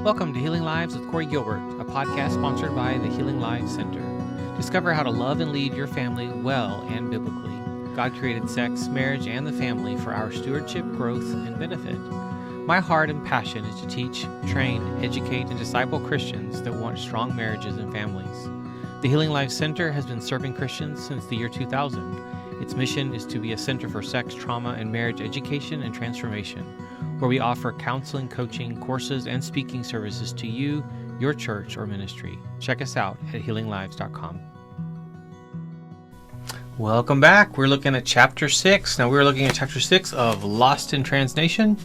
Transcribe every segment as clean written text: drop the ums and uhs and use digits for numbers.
Welcome to Healing Lives with Corey Gilbert, a podcast sponsored by the Healing Lives Center. Discover how to love and lead your family well and biblically. God created sex, marriage, and the family for our stewardship, growth, and benefit. My heart and passion is to teach, train, educate, and disciple Christians that want strong marriages and families. The Healing Lives Center has been serving Christians since the year 2000. Its mission is to be a center for sex, trauma, and marriage education and transformation, where we offer counseling, coaching, courses, and speaking services to you, your church, or ministry. Check us out at healinglives.com. Welcome back. We're looking at Chapter 6. Now, we're looking at Chapter 6 of Lost in Translation,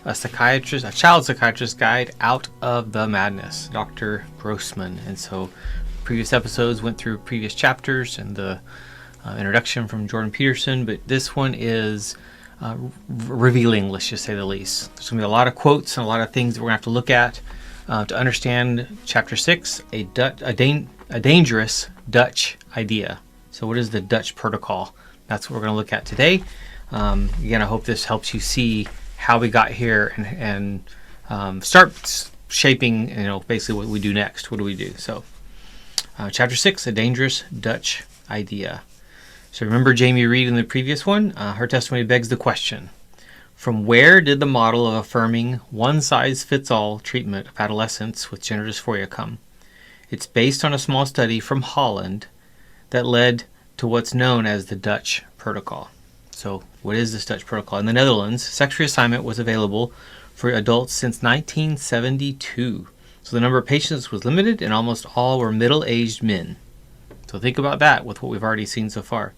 a child psychiatrist's guide out of the madness, Dr. Grossman. And so previous episodes went through previous chapters and the introduction from Jordan Peterson, but this one is revealing, let's just say the least. There's going to be a lot of quotes and a lot of things that we're going to have to look at to understand Chapter 6, a dangerous Dutch idea. So what is the Dutch protocol? That's what we're going to look at today. Again, I hope this helps you see how we got here and start shaping, basically what we do next. What do we do? So Chapter 6, a dangerous Dutch idea. So remember Jamie Reed in the previous one? Her testimony begs the question, from where did the model of affirming one-size-fits-all treatment of adolescents with gender dysphoria come? It's based on a small study from Holland that led to what's known as the Dutch protocol. So what is this Dutch protocol? In the Netherlands, sex reassignment was available for adults since 1972. So the number of patients was limited and almost all were middle-aged men. So think about that with what we've already seen so far.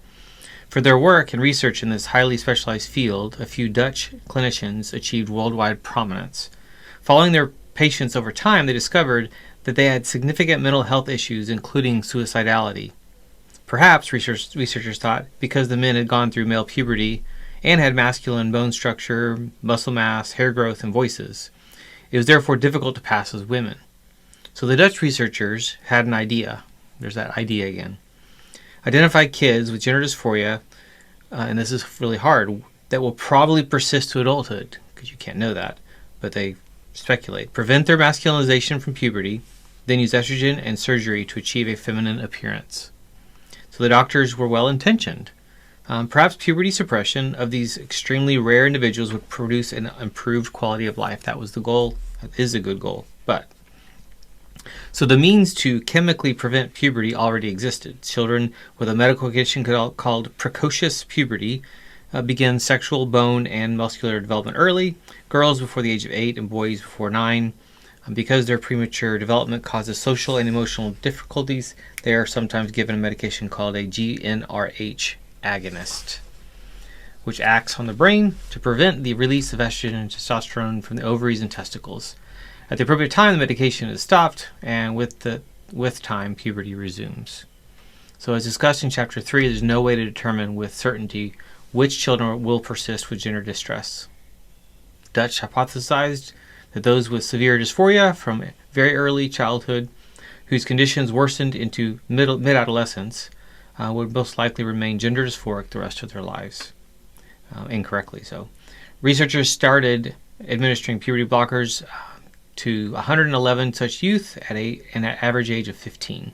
For their work and research in this highly specialized field, a few Dutch clinicians achieved worldwide prominence. Following their patients over time, they discovered that they had significant mental health issues, including suicidality. Perhaps, researchers thought, because the men had gone through male puberty and had masculine bone structure, muscle mass, hair growth, and voices. It was therefore difficult to pass as women. So the Dutch researchers had an idea. There's that idea again. Identify kids with gender dysphoria, and this is really hard, that will probably persist to adulthood, because you can't know that, but they speculate. Prevent their masculinization from puberty, then use estrogen and surgery to achieve a feminine appearance. So the doctors were well-intentioned. Perhaps puberty suppression of these extremely rare individuals would produce an improved quality of life. That was the goal. That is a good goal. So the means to chemically prevent puberty already existed. Children with a medical condition called precocious puberty begin sexual, bone, and muscular development early. Girls before the age of 8 and boys before 9. Because their premature development causes social and emotional difficulties, they are sometimes given a medication called a GnRH agonist, which acts on the brain to prevent the release of estrogen and testosterone from the ovaries and testicles. At the appropriate time, the medication is stopped, and with time, puberty resumes. So as discussed in Chapter 3, there's no way to determine with certainty which children will persist with gender distress. Dutch hypothesized that those with severe dysphoria from very early childhood, whose conditions worsened into mid-adolescence, would most likely remain gender dysphoric the rest of their lives. Incorrectly so. Researchers started administering puberty blockers to 111 such youth at an average age of 15.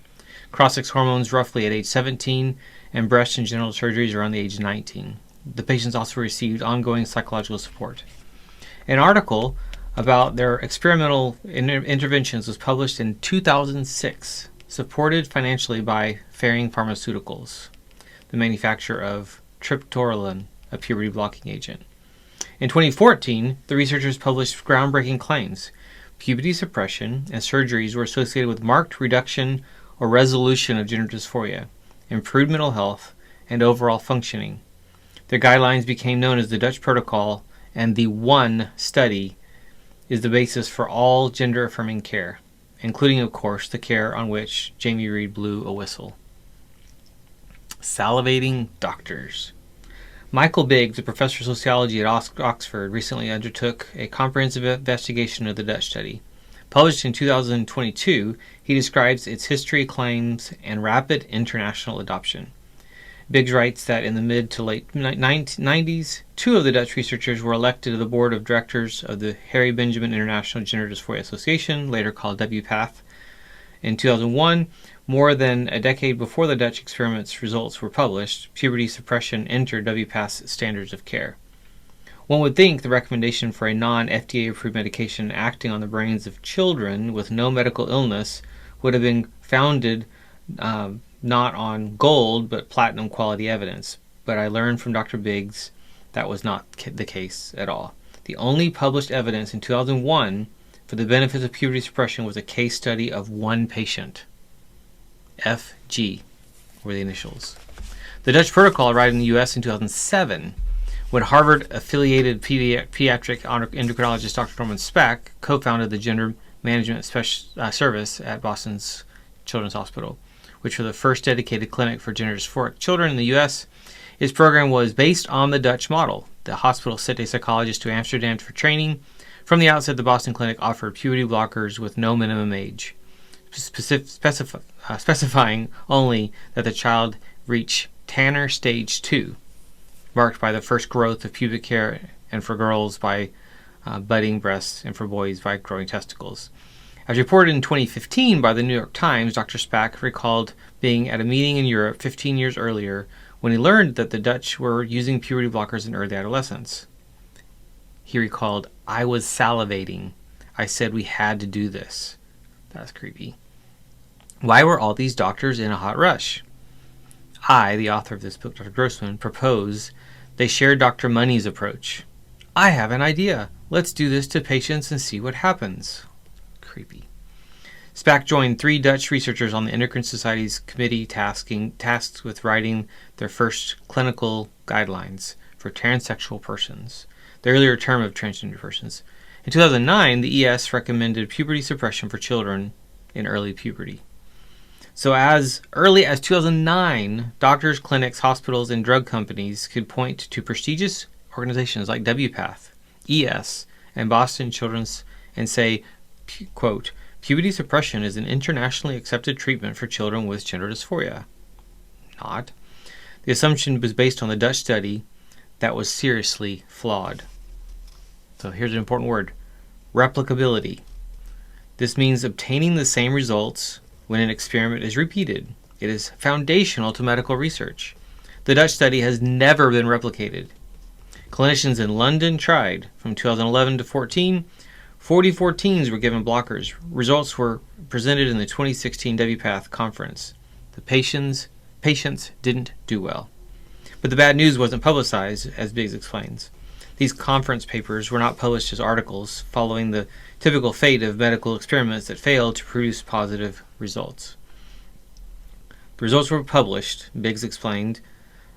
Cross-sex hormones roughly at age 17, and breast and genital surgeries around the age of 19. The patients also received ongoing psychological support. An article about their experimental interventions was published in 2006, supported financially by Ferring Pharmaceuticals, the manufacturer of triptorelin, a puberty-blocking agent. In 2014, the researchers published groundbreaking claims. Puberty suppression and surgeries were associated with marked reduction or resolution of gender dysphoria, improved mental health, and overall functioning. Their guidelines became known as the Dutch Protocol, and the one study is the basis for all gender-affirming care, including, of course, the care on which Jamie Reed blew a whistle. Salivating doctors. Michael Biggs, a professor of sociology at Oxford, recently undertook a comprehensive investigation of the Dutch study. Published in 2022, he describes its history, claims, and rapid international adoption. Biggs writes that in the mid to late 90s, two of the Dutch researchers were elected to the board of directors of the Harry Benjamin International Gender Dysphoria Association, later called WPATH. In 2001, more than a decade before the Dutch experiment's results were published, puberty suppression entered WPATH's standards of care. One would think the recommendation for a non-FDA-approved medication acting on the brains of children with no medical illness would have been founded not on gold, but platinum quality evidence. But I learned from Dr. Biggs that was not the case at all. The only published evidence in 2001 for the benefits of puberty suppression was a case study of one patient. FG were the initials. The Dutch protocol arrived in the U.S. in 2007 when Harvard-affiliated pediatric endocrinologist Dr. Norman Spack co-founded the Gender Management Service at Boston's Children's Hospital, which was the first dedicated clinic for gender dysphoric children in the U.S. His program was based on the Dutch model. The hospital sent a psychologist to Amsterdam for training. From the outset, the Boston clinic offered puberty blockers with no minimum age, specifying only that the child reach Tanner Stage 2, marked by the first growth of pubic hair, and for girls by budding breasts, and for boys by growing testicles. As reported in 2015 by the New York Times, Dr. Spack recalled being at a meeting in Europe 15 years earlier when he learned that the Dutch were using puberty blockers in early adolescence. He recalled, "I was salivating. I said we had to do this." That's creepy. Why were all these doctors in a hot rush? I, the author of this book, Dr. Grossman, propose they shared Dr. Money's approach. I have an idea. Let's do this to patients and see what happens. Creepy. Spack joined 3 Dutch researchers on the Endocrine Society's committee tasked with writing their first clinical guidelines for transsexual persons, the earlier term of transgender persons. In 2009, the ES recommended puberty suppression for children in early puberty. So as early as 2009, doctors, clinics, hospitals, and drug companies could point to prestigious organizations like WPATH, ES, and Boston Children's and say, quote, "Puberty suppression is an internationally accepted treatment for children with gender dysphoria." Not. The assumption was based on the Dutch study that was seriously flawed. So here's an important word: replicability. This means obtaining the same results when an experiment is repeated. It is foundational to medical research. The Dutch study has never been replicated. Clinicians in London tried. From 2011 to 14, 44 teens were given blockers. Results were presented in the 2016 WPATH conference. The patients didn't do well. But the bad news wasn't publicized, as Biggs explains. These conference papers were not published as articles, following the typical fate of medical experiments that failed to produce positive results. The results were published, Biggs explained,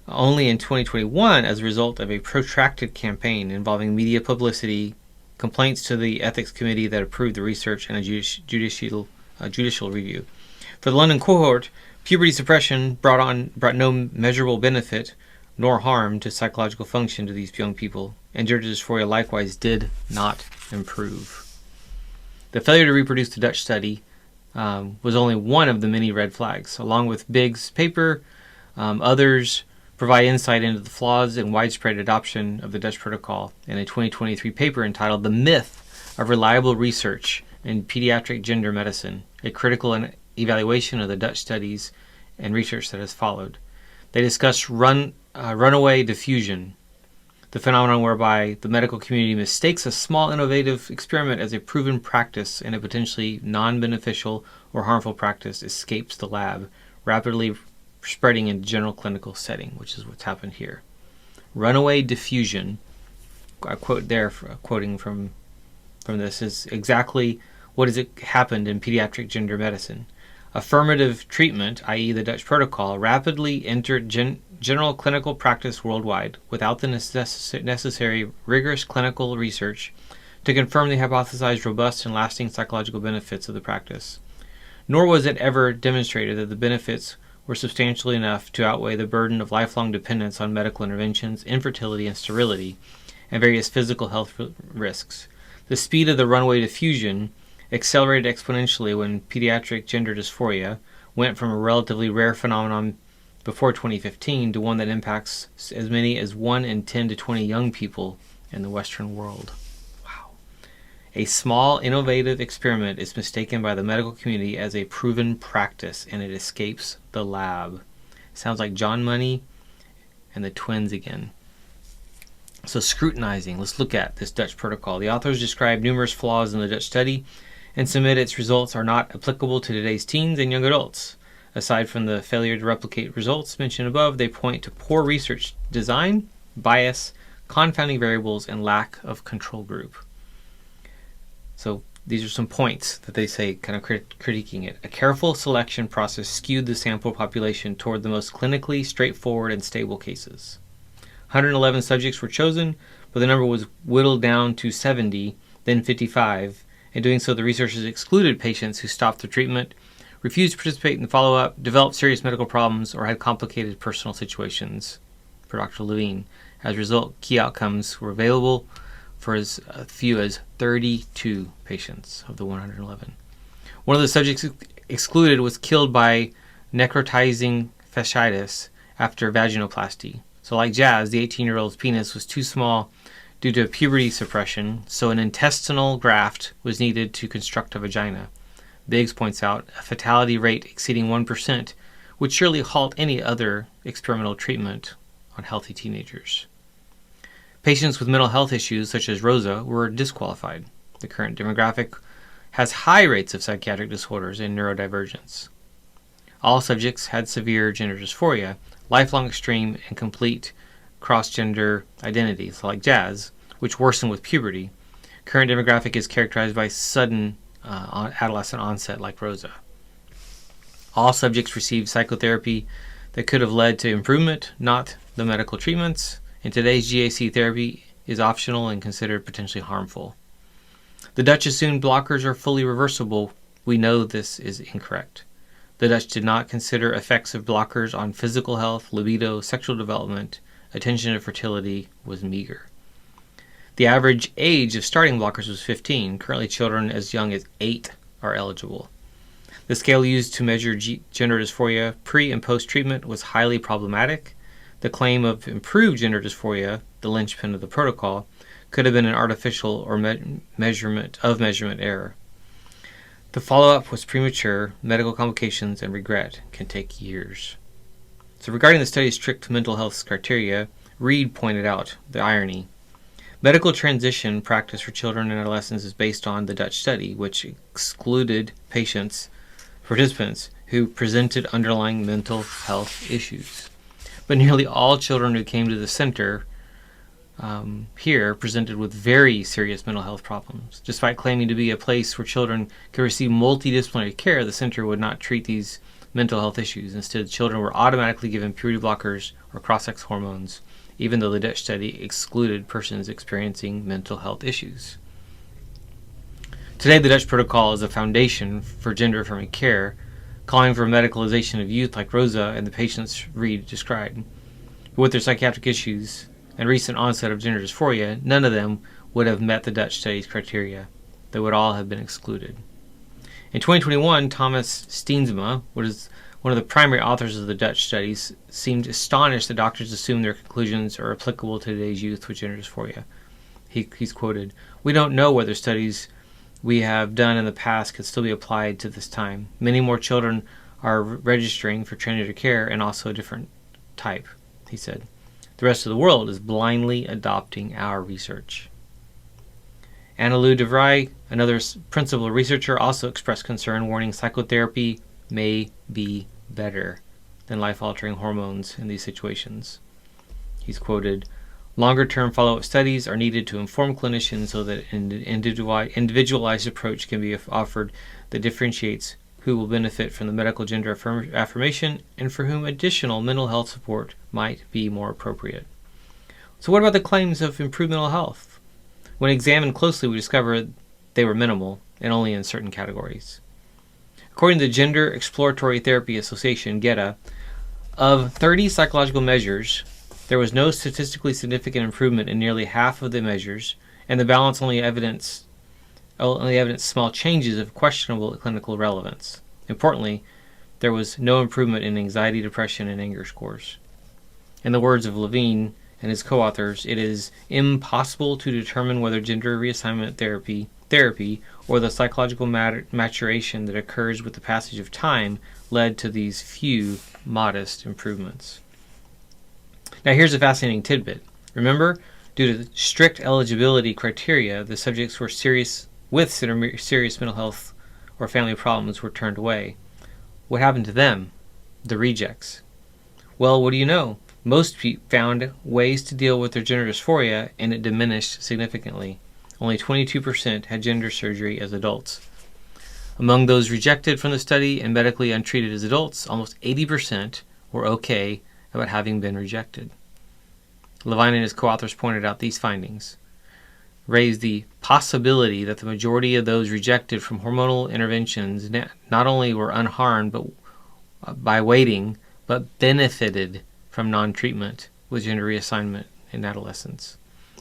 only in 2021 as a result of a protracted campaign involving media publicity, complaints to the ethics committee that approved the research, and a judicial review. For the London cohort, puberty suppression brought no measurable benefit nor harm to psychological function to these young people, and gender dysphoria likewise did not improve. The failure to reproduce the Dutch study was only one of the many red flags. Along with Biggs' paper, others provide insight into the flaws in widespread adoption of the Dutch protocol in a 2023 paper entitled "The Myth of Reliable Research in Pediatric Gender Medicine, a Critical Evaluation of the Dutch Studies and Research that has Followed." They discuss runaway diffusion, the phenomenon whereby the medical community mistakes a small innovative experiment as a proven practice and a potentially non-beneficial or harmful practice escapes the lab, rapidly spreading in general clinical setting, which is what's happened here. Runaway diffusion, I quote there, quoting from this, is exactly what has happened in pediatric gender medicine. Affirmative treatment, i.e. the Dutch protocol, rapidly entered general clinical practice worldwide without the necessary rigorous clinical research to confirm the hypothesized robust and lasting psychological benefits of the practice. Nor was it ever demonstrated that the benefits were substantially enough to outweigh the burden of lifelong dependence on medical interventions, infertility and sterility, and various physical health risks. The speed of the runaway diffusion accelerated exponentially when pediatric gender dysphoria went from a relatively rare phenomenon before 2015 to one that impacts as many as 1 in 10 to 20 young people in the Western world. Wow. A small, innovative experiment is mistaken by the medical community as a proven practice, and it escapes the lab. Sounds like John Money and the twins again. So scrutinizing, let's look at this Dutch protocol. The authors describe numerous flaws in the Dutch study and submit its results are not applicable to today's teens and young adults. Aside from the failure to replicate results mentioned above, they point to poor research design, bias, confounding variables, and lack of control group. So these are some points that they say, kind of critiquing it. A careful selection process skewed the sample population toward the most clinically straightforward and stable cases. 111 subjects were chosen, but the number was whittled down to 70, then 55. In doing so, the researchers excluded patients who stopped their treatment, refused to participate in follow-up, developed serious medical problems, or had complicated personal situations, for Dr. Levine. As a result, key outcomes were available for as few as 32 patients of the 111. One of the subjects excluded was killed by necrotizing fasciitis after vaginoplasty. So like Jazz, the 18-year-old's penis was too small due to puberty suppression, so an intestinal graft was needed to construct a vagina. Biggs points out a fatality rate exceeding 1% would surely halt any other experimental treatment on healthy teenagers. Patients with mental health issues, such as Rosa, were disqualified. The current demographic has high rates of psychiatric disorders and neurodivergence. All subjects had severe gender dysphoria, lifelong extreme and complete cross-gender identities, like Jazz, which worsen with puberty. Current demographic is characterized by sudden adolescent onset, like Rosa. All subjects received psychotherapy that could have led to improvement, not the medical treatments. In today's GAC, therapy is optional and considered potentially harmful. The Dutch assumed blockers are fully reversible. We know this is incorrect. The Dutch did not consider effects of blockers on physical health, libido, sexual development. Attention to fertility was meager. The average age of starting blockers was 15. Currently, children as young as 8 are eligible. The scale used to measure gender dysphoria pre- and post-treatment was highly problematic. The claim of improved gender dysphoria, the linchpin of the protocol, could have been an artificial or measurement error. The follow-up was premature. Medical complications and regret can take years. So regarding the study's strict mental health criteria, Reed pointed out the irony. Medical transition practice for children and adolescents is based on the Dutch study, which excluded participants who presented underlying mental health issues. But nearly all children who came to the center here presented with very serious mental health problems. Despite claiming to be a place where children could receive multidisciplinary care, the center would not treat these mental health issues. Instead, children were automatically given puberty blockers or cross-sex hormones, even though the Dutch study excluded persons experiencing mental health issues. Today, the Dutch protocol is a foundation for gender-affirming care, calling for medicalization of youth like Rosa and the patients Reed described. But with their psychiatric issues and recent onset of gender dysphoria, none of them would have met the Dutch study's criteria. They would all have been excluded. In 2021, Thomas Steensma, one of the primary authors of the Dutch studies, seemed astonished that doctors assume their conclusions are applicable to today's youth with gender dysphoria. He's quoted, "We don't know whether studies we have done in the past could still be applied to this time. Many more children are registering for transgender care and also a different type," he said. "The rest of the world is blindly adopting our research." Annelou de Vries, another principal researcher, also expressed concern, warning psychotherapy may be better than life-altering hormones in these situations. He's quoted, "Longer-term follow-up studies are needed to inform clinicians so that an individualized approach can be offered that differentiates who will benefit from the medical gender affirmation and for whom additional mental health support might be more appropriate." So what about the claims of improved mental health? When examined closely, we discovered they were minimal and only in certain categories. According to the Gender Exploratory Therapy Association, GETA, of 30 psychological measures, there was no statistically significant improvement in nearly half of the measures, and the balance only evidenced small changes of questionable clinical relevance. Importantly, there was no improvement in anxiety, depression, and anger scores. In the words of Levine and his co-authors, it is impossible to determine whether gender reassignment therapy or the psychological maturation that occurs with the passage of time led to these few modest improvements. Now here's a fascinating tidbit. Remember, due to strict eligibility criteria, the subjects were serious mental health or family problems were turned away. What happened to them? The rejects. Well, what do you know? Most found ways to deal with their gender dysphoria, and it diminished significantly. Only 22% had gender surgery as adults. Among those rejected from the study and medically untreated as adults, almost 80% were okay about having been rejected. Levine and his co-authors pointed out these findings raised the possibility that the majority of those rejected from hormonal interventions not only were unharmed by waiting, but benefited from non-treatment with gender reassignment in adolescence.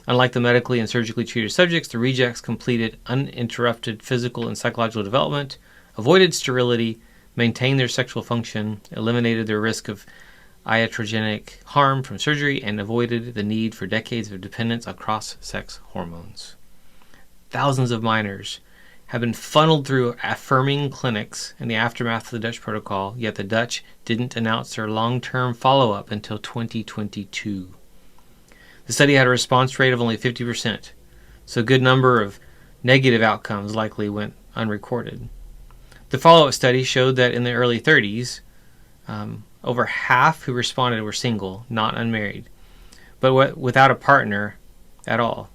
Unlike the medically and surgically treated subjects, the rejects completed uninterrupted physical and psychological development, avoided sterility, maintained their sexual function, eliminated their risk of iatrogenic harm from surgery, and avoided the need for decades of dependence on cross-sex hormones. Thousands of minors have been funneled through affirming clinics in the aftermath of the Dutch protocol, yet the Dutch didn't announce their long-term follow-up until 2022. The study had a response rate of only 50%, so a good number of negative outcomes likely went unrecorded. The follow-up study showed that in the early 30s, over half who responded were single, not unmarried, but without a partner at all.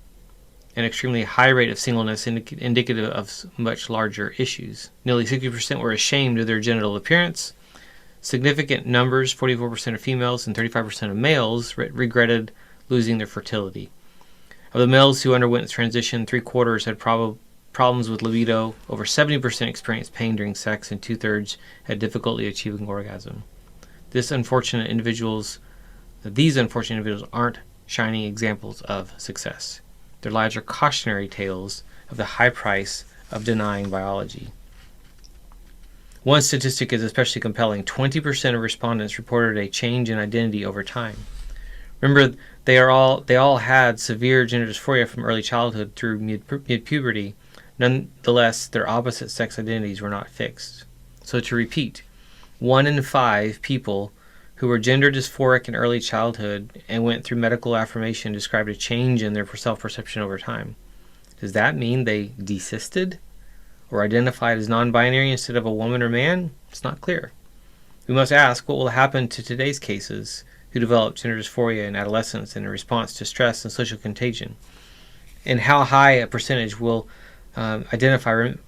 An extremely high rate of singleness indicative of much larger issues. Nearly 60% were ashamed of their genital appearance. Significant numbers, 44% of females and 35% of males, regretted losing their fertility. Of the males who underwent the transition, 3/4 had problems with libido, over 70% experienced pain during sex, and 2/3 had difficulty achieving orgasm. These unfortunate individuals aren't shining examples of success. Their lives are cautionary tales of the high price of denying biology. One statistic is especially compelling. 20% of respondents reported a change in identity over time. Remember, they all had severe gender dysphoria from early childhood through mid-puberty. Nonetheless, their opposite sex identities were not fixed. So to repeat, 1 in 5 people who were gender dysphoric in early childhood and went through medical affirmation described a change in their self-perception over time. Does that mean they desisted or identified as non-binary instead of a woman or man? It's not clear. We must ask what will happen to today's cases who develop gender dysphoria in adolescence in response to stress and social contagion, and how high a percentage will remain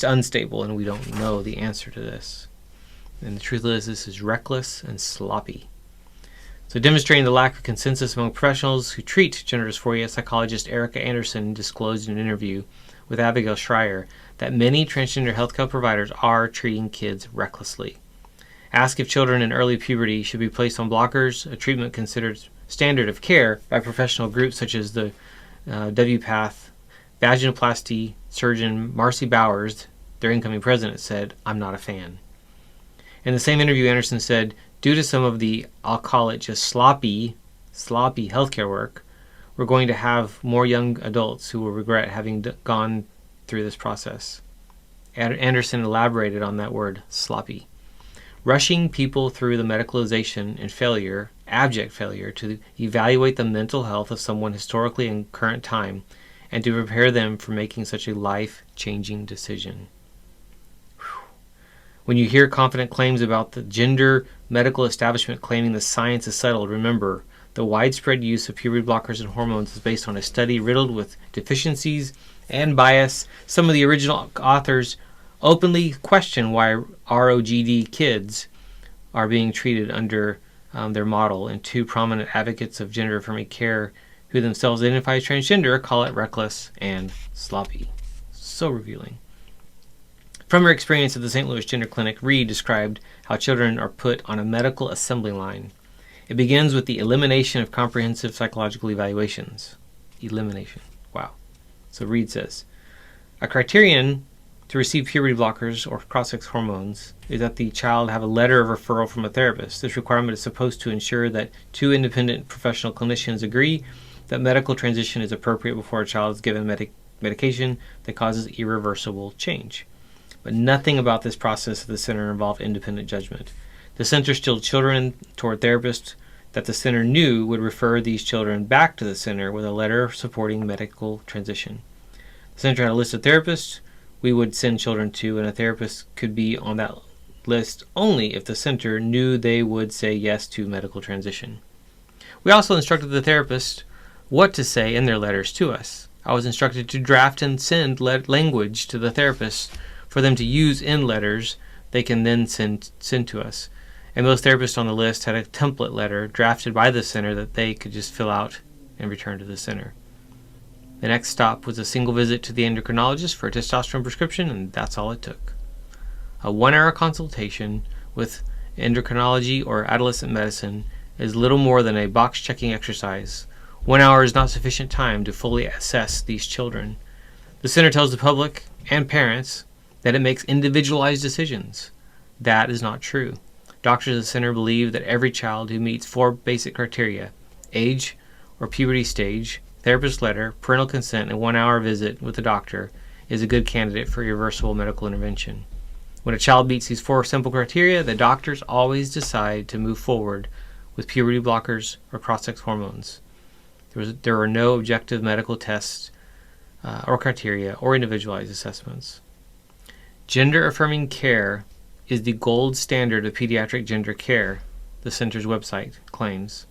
unstable, and we don't know the answer to this. And the truth is, this is reckless and sloppy. So demonstrating the lack of consensus among professionals who treat gender dysphoria, psychologist Erica Anderson disclosed in an interview with Abigail Schreier that many transgender healthcare providers are treating kids recklessly. Asked if children in early puberty should be placed on blockers, a treatment considered standard of care by professional groups such as the WPATH, vaginoplasty surgeon Marcy Bowers, their incoming president, said, "I'm not a fan." In the same interview, Anderson said, due to some of the, I'll call it just sloppy healthcare work, we're going to have more young adults who will regret having gone through this process. Anderson elaborated on that word, sloppy. Rushing people through the medicalization and abject failure to evaluate the mental health of someone historically in current time and to prepare them for making such a life-changing decision. When you hear confident claims about the gender medical establishment claiming the science is settled, remember, the widespread use of puberty blockers and hormones is based on a study riddled with deficiencies and bias. Some of the original authors openly question why ROGD kids are being treated under their model, and 2 prominent advocates of gender-affirming care who themselves identify as transgender call it reckless and sloppy. So revealing. From her experience at the St. Louis Gender Clinic, Reed described how children are put on a medical assembly line. It begins with the elimination of comprehensive psychological evaluations. Elimination. Wow. So Reed says, a criterion to receive puberty blockers or cross-sex hormones is that the child have a letter of referral from a therapist. This requirement is supposed to ensure that two independent professional clinicians agree that medical transition is appropriate before a child is given medication that causes irreversible change. But nothing about this process at the center involved independent judgment. The center steered children toward therapists that the center knew would refer these children back to the center with a letter supporting medical transition. The center had a list of therapists we would send children to, and a therapist could be on that list only if the center knew they would say yes to medical transition. We also instructed the therapist what to say in their letters to us. I was instructed to draft and send language to the therapist for them to use in letters they can then send to us. And most therapists on the list had a template letter drafted by the center that they could just fill out and return to the center. The next stop was a single visit to the endocrinologist for a testosterone prescription, and that's all it took. A 1-hour consultation with endocrinology or adolescent medicine is little more than a box-checking exercise. 1 hour is not sufficient time to fully assess these children. The center tells the public and parents that it makes individualized decisions. That is not true. Doctors at the center believe that every child who meets 4 basic criteria, age or puberty stage, therapist letter, parental consent, and 1-hour visit with the doctor, is a good candidate for irreversible medical intervention. When a child meets these 4 simple criteria, the doctors always decide to move forward with puberty blockers or cross-sex hormones. There are no objective medical tests or criteria or individualized assessments. Gender-affirming care is the gold standard of pediatric gender care, the center's website claims.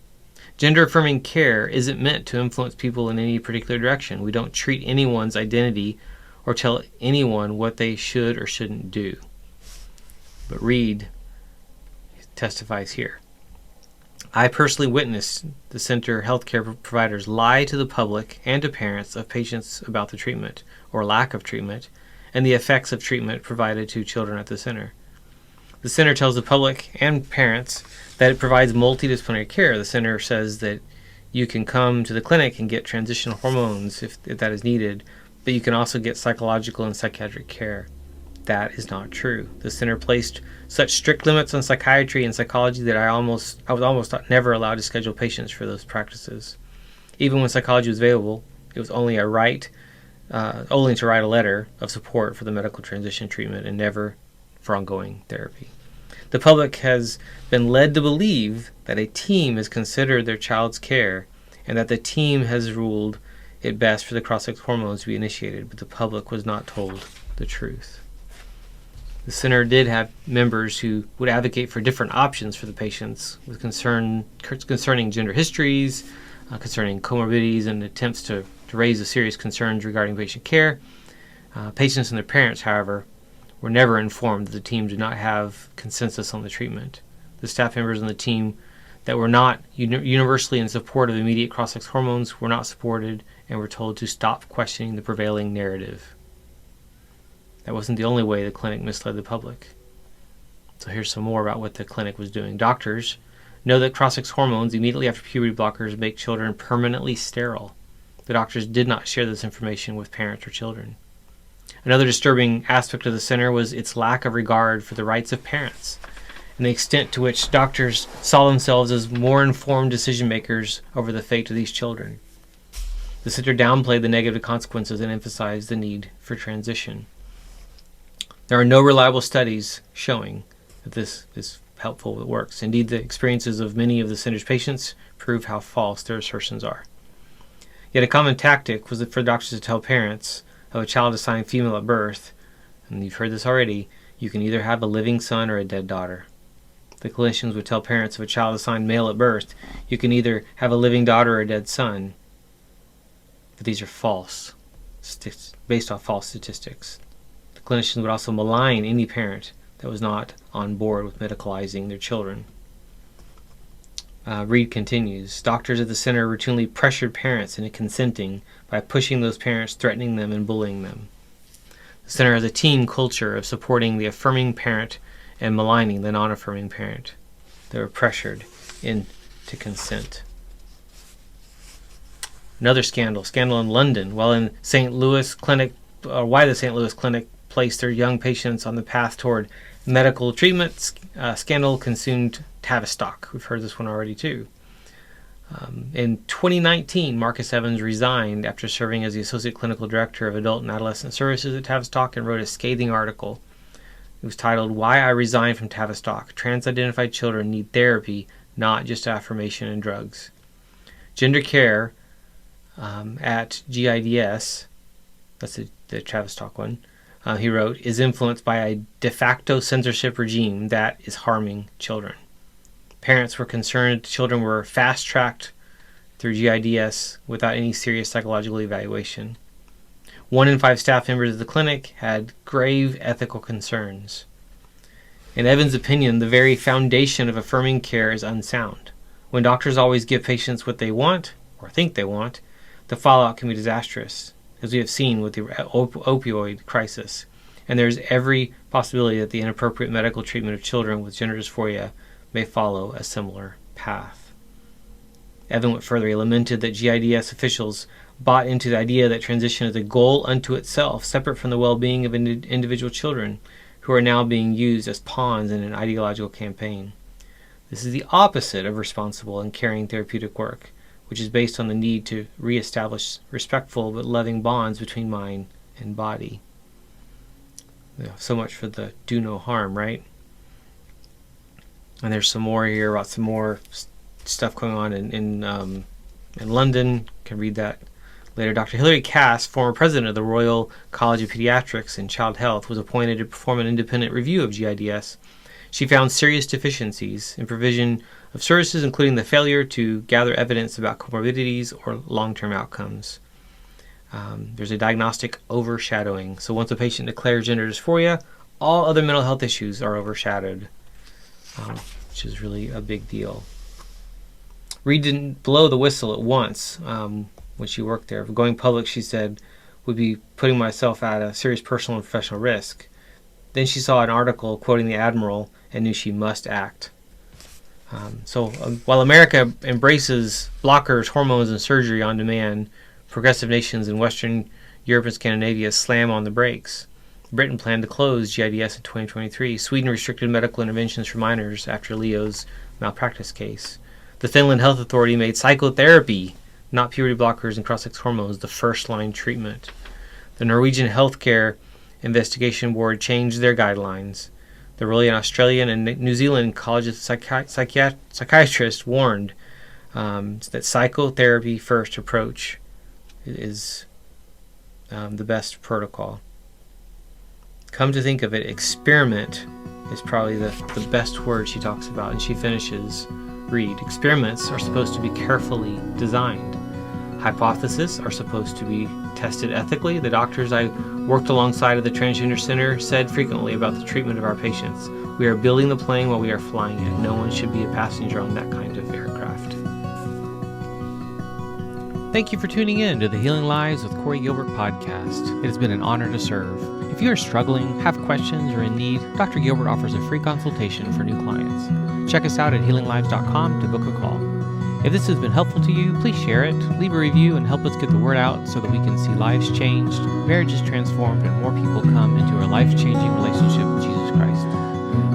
Gender-affirming care isn't meant to influence people in any particular direction. We don't treat anyone's identity or tell anyone what they should or shouldn't do. But Reed testifies here. I personally witnessed the center healthcare providers lie to the public and to parents of patients about the treatment or lack of treatment and the effects of treatment provided to children at the center. The center tells the public and parents that it provides multidisciplinary care. The center says that you can come to the clinic and get transitional hormones if that is needed, but you can also get psychological and psychiatric care. That is not true. The center placed such strict limits on psychiatry and psychology that I was almost never allowed to schedule patients for those practices. Even when psychology was available, it was only to write a letter of support for the medical transition treatment and never for ongoing therapy. The public has been led to believe that a team has considered their child's care and that the team has ruled it best for the cross-sex hormones to be initiated, but the public was not told the truth. The center did have members who would advocate for different options for the patients with concerning gender histories, concerning comorbidities, and attempts to raise the serious concerns regarding patient care. Patients and their parents, however, were never informed that the team did not have consensus on the treatment. The staff members on the team that were not universally in support of immediate cross-sex hormones were not supported and were told to stop questioning the prevailing narrative. That wasn't the only way the clinic misled the public. So here's some more about what the clinic was doing. Doctors know that cross-sex hormones immediately after puberty blockers make children permanently sterile. The doctors did not share this information with parents or children. Another disturbing aspect of the center was its lack of regard for the rights of parents and the extent to which doctors saw themselves as more informed decision makers over the fate of these children. The center downplayed the negative consequences and emphasized the need for transition. There are no reliable studies showing that this is helpful, it works. Indeed, the experiences of many of the center's patients prove how false their assertions are. Yet a common tactic was for doctors to tell parents of a child assigned female at birth, and you've heard this already, you can either have a living son or a dead daughter. The clinicians would tell parents of a child assigned male at birth, you can either have a living daughter or a dead son. But these are false, based off false statistics. The clinicians would also malign any parent that was not on board with medicalizing their children. Reed continues, doctors at the center routinely pressured parents into consenting by pushing those parents, threatening them, and bullying them. The center has a team culture of supporting the affirming parent and maligning the non-affirming parent. They were pressured into consent. Another scandal in London. Why the St. Louis clinic place their young patients on the path toward medical treatment. Scandal consumed Tavistock. We've heard this one already too. In 2019, Marcus Evans resigned after serving as the Associate Clinical Director of Adult and Adolescent Services at Tavistock and wrote a scathing article. It was titled, "Why I Resigned from Tavistock. Trans-Identified Children Need Therapy, Not Just Affirmation and Drugs." Gender care at GIDS, that's the Tavistock one, he wrote, is influenced by a de facto censorship regime that is harming children. Parents were concerned children were fast-tracked through GIDS without any serious psychological evaluation. 1 in 5 staff members of the clinic had grave ethical concerns. In Evans' opinion, the very foundation of affirming care is unsound. When doctors always give patients what they want, or think they want, the fallout can be disastrous, as we have seen with the opioid crisis. And there is every possibility that the inappropriate medical treatment of children with gender dysphoria may follow a similar path. Evan went further. He lamented that GIDS officials bought into the idea that transition is a goal unto itself, separate from the well-being of individual children who are now being used as pawns in an ideological campaign. This is the opposite of responsible and caring therapeutic work, which is based on the need to reestablish respectful but loving bonds between mind and body. Yeah, so much for the do no harm, right? And there's some more here about some more stuff going on in London. You can read that later. Dr. Hilary Cass, former president of the Royal College of Pediatrics and Child Health, was appointed to perform an independent review of GIDS. She found serious deficiencies in provision of services, including the failure to gather evidence about comorbidities or long-term outcomes. There's a diagnostic overshadowing. So once a patient declares gender dysphoria, all other mental health issues are overshadowed, which is really a big deal. Reed didn't blow the whistle at once when she worked there. Going public, she said, would be putting myself at a serious personal and professional risk. Then she saw an article quoting the Admiral and knew she must act. While America embraces blockers, hormones, and surgery on demand, progressive nations in Western Europe and Scandinavia slam on the brakes. Britain planned to close GIDS in 2023. Sweden restricted medical interventions for minors after Leo's malpractice case. The Finland Health Authority made psychotherapy, not puberty blockers and cross-sex hormones, the first-line treatment. The Norwegian Healthcare Investigation Board changed their guidelines. The Royal Australian and New Zealand College of Psychiatrists warned that psychotherapy-first approach is the best protocol. Come to think of it, experiment is probably the best word she talks about, and she finishes, read, experiments are supposed to be carefully designed. Hypotheses are supposed to be tested ethically. The doctors I worked alongside at the Transgender Center said frequently about the treatment of our patients. We are building the plane while we are flying it. No one should be a passenger on that kind of aircraft. Thank you for tuning in to the Healing Lives with Corey Gilbert podcast. It has been an honor to serve. If you are struggling, have questions, or in need, Dr. Gilbert offers a free consultation for new clients. Check us out at healinglives.com to book a call. If this has been helpful to you, please share it, leave a review, and help us get the word out so that we can see lives changed, marriages transformed, and more people come into a life-changing relationship with Jesus Christ.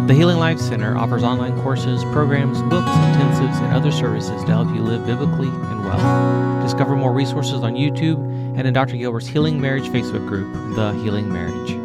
The Healing Lives Center offers online courses, programs, books, intensives, and other services to help you live biblically and well. Discover more resources on YouTube and in Dr. Gilbert's Healing Marriage Facebook group, The Healing Marriage.